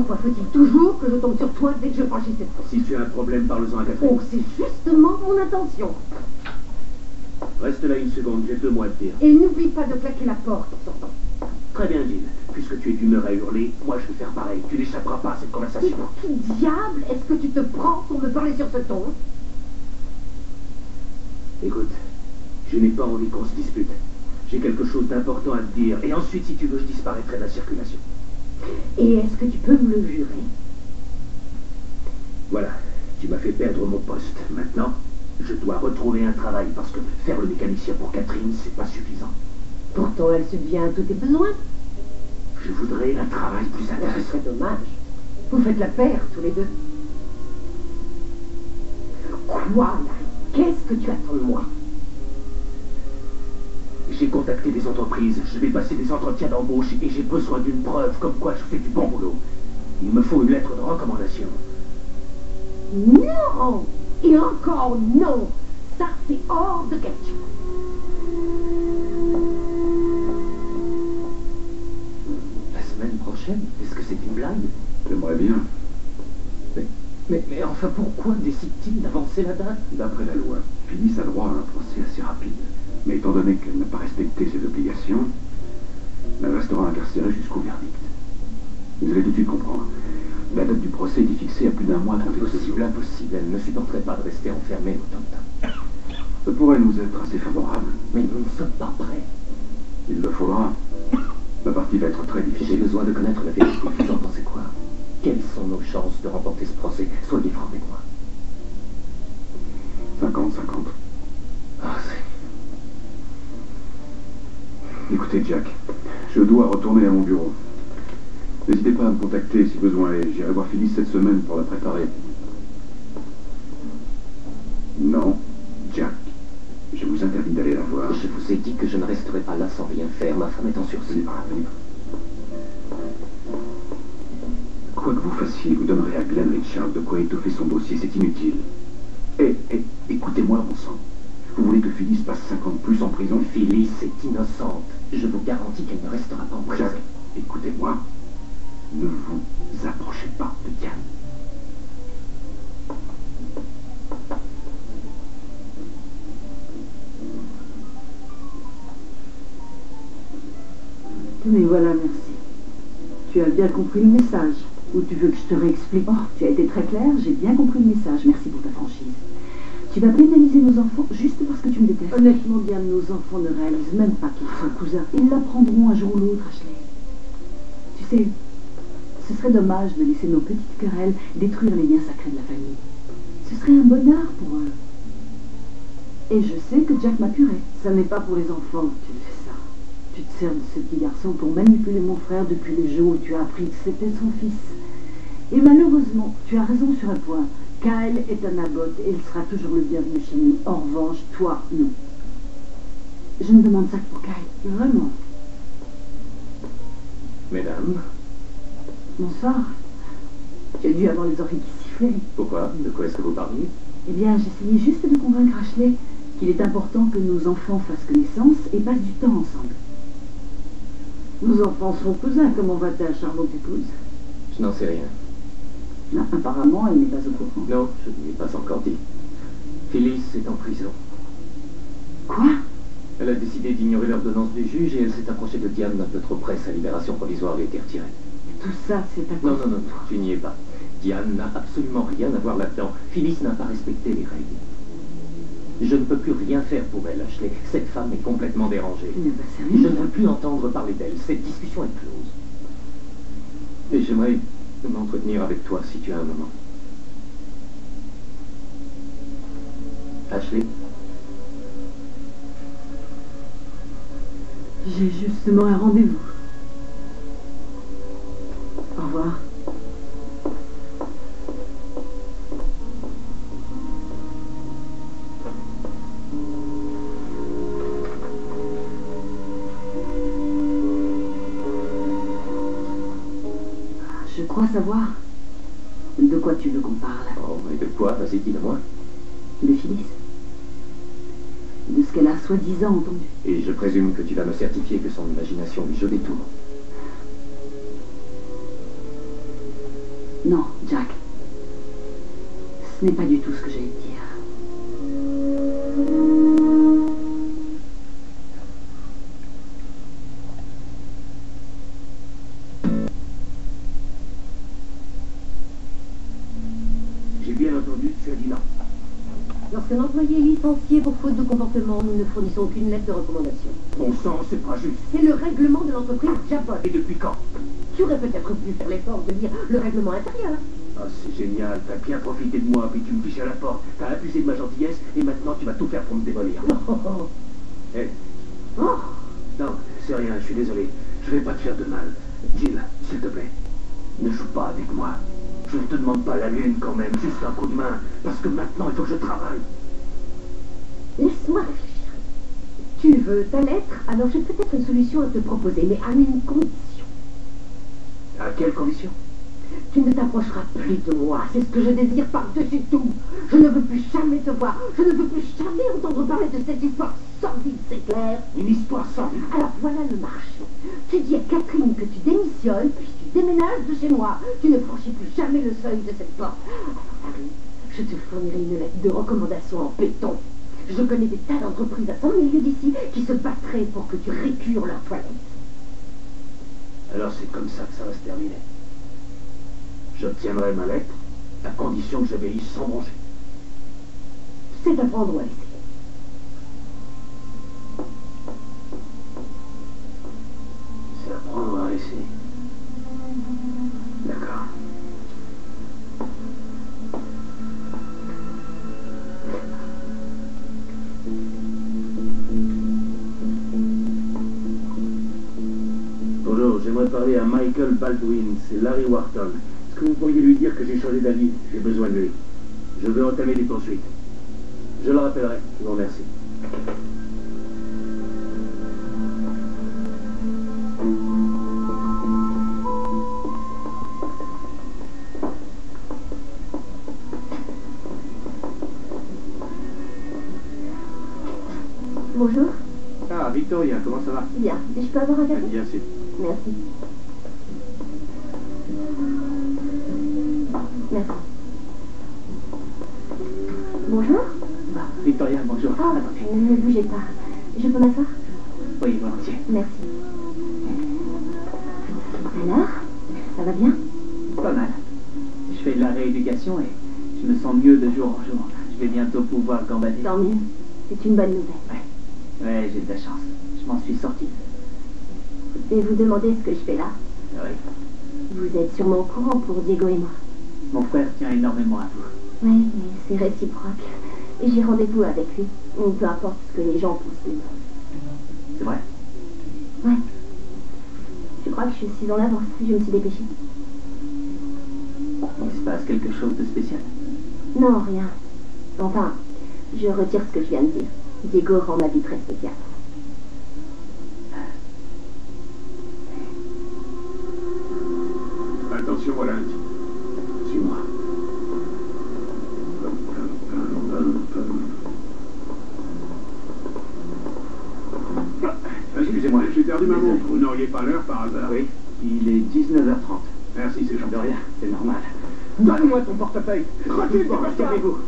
Pourquoi faut-il toujours que je tombe sur toi dès que je franchis cette porte? Si tu as un problème, parle-en à Catherine. Oh, c'est justement mon intention. Reste là une seconde, j'ai 2 mots à te dire. Et n'oublie pas de claquer la porte en sortant. Très bien, Jill. Puisque tu es d'humeur à hurler, moi je vais faire pareil. Tu n'échapperas pas à cette Mais conversation. pour qui diable est-ce que tu te prends pour me parler sur ce ton? Écoute, je n'ai pas envie qu'on se dispute. J'ai quelque chose d'important à te dire. Et ensuite, si tu veux, je disparaîtrai de la circulation. Et est-ce que tu peux me le jurer? Voilà, tu m'as fait perdre mon poste. Maintenant, je dois retrouver un travail parce que faire le mécanicien pour Catherine, c'est pas suffisant. Pourtant, elle subvient à tous tes besoins. Je voudrais un travail plus Ce intéressant. serait dommage. Vous faites la paire, tous les deux. Quoi, Larry? Qu'est-ce que tu attends de moi? J'ai contacté des entreprises, je vais passer des entretiens d'embauche et j'ai besoin d'une preuve comme quoi je fais du bon boulot. Il me faut une lettre de recommandation. Non! Et encore non! Ça, c'est hors de question. La semaine prochaine? Est-ce que c'est une blague? J'aimerais bien. Mais enfin, pourquoi décide-t-il d'avancer la date? D'après la loi, Phyllis a droit à un procès assez rapide. Mais étant donné qu'elle n'a pas respecté ses obligations, elle restera incarcérée jusqu'au verdict. Vous allez tout de suite comprendre. La date du procès était fixée à plus d'1 mois. Impossible, impossible. Elle ne supporterait pas de rester enfermée autant de temps. Ça pourrait nous être assez favorable. Mais nous ne sommes pas prêts. Il le faudra. La partie va être très J'ai difficile. besoin de connaître la vérité. Vous en pensez quoi? Quelles sont nos chances de remporter ce procès? Soyez franc avec moi. 50-50. Ah, Écoutez, Jack, je dois retourner à mon bureau. N'hésitez pas à me contacter si besoin est. J'irai voir Phyllis cette semaine pour la préparer. Non, Jack. Je vous interdis d'aller la voir. Je vous ai dit que je ne resterai pas là sans rien faire. Ma femme est en sursis. Quoi que vous fassiez, vous donnerez à Glenn Richard de quoi étoffer son dossier. C'est inutile. Écoutez-moi, bon sang. Vous voulez que Phyllis passe 5 ans de plus en prison? Phyllis est innocente. Je vous garantis qu'elle ne restera pas en prison. Jack, écoutez-moi. Ne vous approchez pas de Diane. Mais voilà, merci. Tu as bien compris le message. Ou tu veux que je te réexplique? Oh, tu as été très clair, j'ai bien compris le message. Merci pour ta franchise. Tu vas pénaliser nos enfants juste parce que tu me détestes. Honnêtement, bien, nos enfants ne réalisent même pas qu'ils sont cousins. Ils l'apprendront un jour ou l'autre, Ashley. Tu sais, ce serait dommage de laisser nos petites querelles détruire les liens sacrés de la famille. Ce serait un bonheur pour eux. Et je sais que Jack m'appuierait. Ça n'est pas pour les enfants que tu fais ça. Tu te sers de ce petit garçon pour manipuler mon frère depuis le jour où tu as appris que c'était son fils. Et malheureusement, tu as raison sur un point. Kyle est un Abbott et il sera toujours le bienvenu chez nous. En revanche, toi, non. Je ne demande ça que pour Kyle. Vraiment. Mesdames, Bonsoir. Tu as dû avoir les oreilles qui sifflaient. pourquoi? De quoi est-ce que vous parliez? Eh bien, j'essayais juste de convaincre Ashley qu'il est important que nos enfants fassent connaissance et passent du temps ensemble. Nos enfants sont cousins, comment va ta charmante épouse? Je n'en sais rien. Non, apparemment, elle n'est pas au courant. Non, je ne l'ai pas encore dit. Phyllis est en prison. Quoi? Elle a décidé d'ignorer l'ordonnance du juge et elle s'est approchée de Diane un peu trop près. Sa libération provisoire lui a été retirée. Tout ça, c'est à Non, cause non, non, de toi. tu n'y es pas. Diane n'a absolument rien à voir là-dedans. Phyllis n'a pas respecté les règles. Je ne peux plus rien faire pour elle, Ashley. Cette femme est complètement dérangée. Mais bah, Je sérieux? ne veux plus entendre parler d'elle. Cette discussion est close. Et j'aimerais m'entretenir avec toi si tu as un moment. Ashley, J'ai justement un rendez-vous. Au revoir. Je crois savoir de quoi tu veux qu'on parle. oh, et de quoi? Vas-y, dis-le-moi. De Phyllis. De ce qu'elle a soi-disant entendu. Et je présume que tu vas me certifier que son imagination lui joue des tours. Non, Jack. Ce n'est pas du tout ce que j'allais te dire. J'ai bien entendu, tu as dit non. Lorsqu'un employé est licencié pour faute de comportement, nous ne fournissons aucune lettre de recommandation. Bon sang, c'est pas juste. C'est le règlement de l'entreprise Japon. Et depuis quand? Tu aurais peut-être pu faire l'effort de lire le règlement intérieur. Ah, c'est génial, t'as bien profité de moi, puis tu me fiches à la porte. T'as abusé de ma gentillesse, et maintenant tu vas tout faire pour me démolir. Oh. Hé, Oh. non, c'est rien, je suis désolé. Je vais pas te faire de mal. Jill, s'il te plaît, ne joue pas avec moi. Je ne te demande pas la lune quand même, juste un coup de main, parce que maintenant il faut que je travaille. Laisse-moi réfléchir. Tu veux ta lettre? Alors j'ai peut-être une solution à te proposer, mais à une condition. À quelles conditions? Tu ne t'approcheras plus de moi, c'est ce que je désire par-dessus tout. Je ne veux plus jamais te voir, je ne veux plus jamais entendre parler de cette histoire sordide, c'est clair? Une histoire sordide. Alors voilà le marché. Tu dis à Catherine que tu démissionnes, puis tu déménages de chez moi. Tu ne franchis plus jamais le seuil de cette porte. Alors Harry, je te fournirai une lettre de recommandation en béton. Je connais des tas d'entreprises à 100 000 lieues d'ici qui se battraient pour que tu récures leur toilette. Alors c'est comme ça que ça va se terminer. J'obtiendrai ma lettre, à condition que j'obéisse sans broncher. C'est à prendre ou à laisser. C'est à prendre ou à laisser. D'accord. Bonjour, j'aimerais parler à Michael Baldwin, c'est Larry Wharton. Est-ce que vous pourriez lui dire que j'ai changé d'avis? J'ai besoin de lui. Je veux entamer des poursuites. Je le rappellerai. Je vous remercie. Bonjour. Ah, Victoria, comment ça va? Bien. Je peux avoir un café? Bien sûr. Merci. Merci. Bonjour. Ah, Victoria, bonjour. Oh, Attendez. ne bougez pas. Je peux m'asseoir? Oui, volontiers. Merci. Alors, ça va bien? Pas mal. Je fais de la rééducation et je me sens mieux de jour en jour. Je vais bientôt pouvoir gambader. Tant mieux. C'est une bonne nouvelle. Ouais, j'ai de la chance. Je m'en suis sorti. Et vous demandez ce que je fais là? Oui. Vous êtes sûrement au courant pour Diego et moi. Mon frère tient énormément à vous. Oui, mais c'est réciproque. Et j'ai rendez-vous avec lui. Ou peu importe ce que les gens pensent de moi. C'est vrai? Ouais. Je crois que je suis en avance. Je me suis dépêchée. Il se passe quelque chose de spécial. Non, rien. Enfin, je retire ce que je viens de dire. Diego rend ma vie très spéciale. Attention, voilà un type. Suis-moi. Excusez-moi. J'ai perdu ma montre. Vous n'auriez pas l'heure par hasard? Oui, il est 19h30. Merci, c'est gentil. De rien, c'est normal. Donne-moi ton portefeuille. Recule, calmez-vous.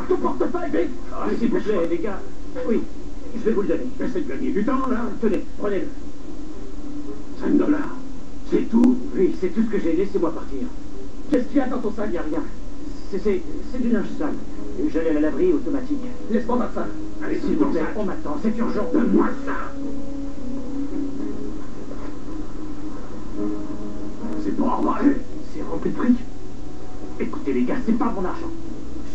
Ton portefeuille, vite. S'il vous plaît, les gars. Oui, je vais vous le donner. J'essaie de gagner du temps, là. Tenez, prenez-le. 5 $. C'est tout? Oui, c'est tout ce que j'ai. Laissez-moi partir. Qu'est-ce qu'il y a dans ton sac? Il n'y a rien. C'est du linge sale. Je l'ai à l'abri automatique. Laisse-moi ma femme. Allez, S'il c'est vous ton plaît, sac. on m'attend. C'est urgent. Donne-moi ça. C'est pas vrai. C'est rempli de fric. Écoutez, les gars, c'est pas mon argent.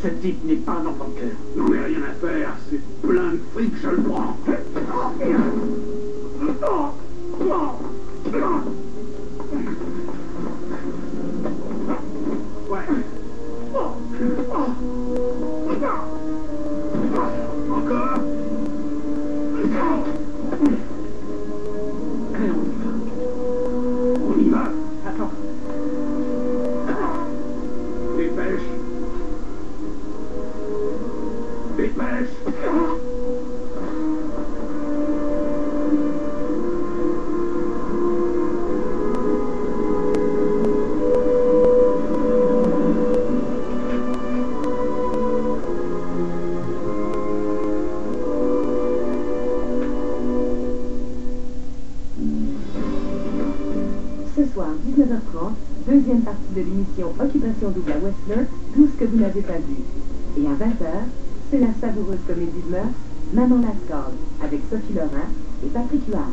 Ce type n'est pas un enfant de cœur. J'en ai rien à faire. C'est plein de fric, je le prends. Ouais. Encore. Allez, On y va. attends. Dépêche. Dépêche. 19h30, deuxième partie de l'émission Occupation Double à Whistler, tout ce que vous n'avez pas vu. Et à 20h, c'est la savoureuse comédie de mœurs, Maman Lascaux, avec Sophie Lorrain et Patrick Huard.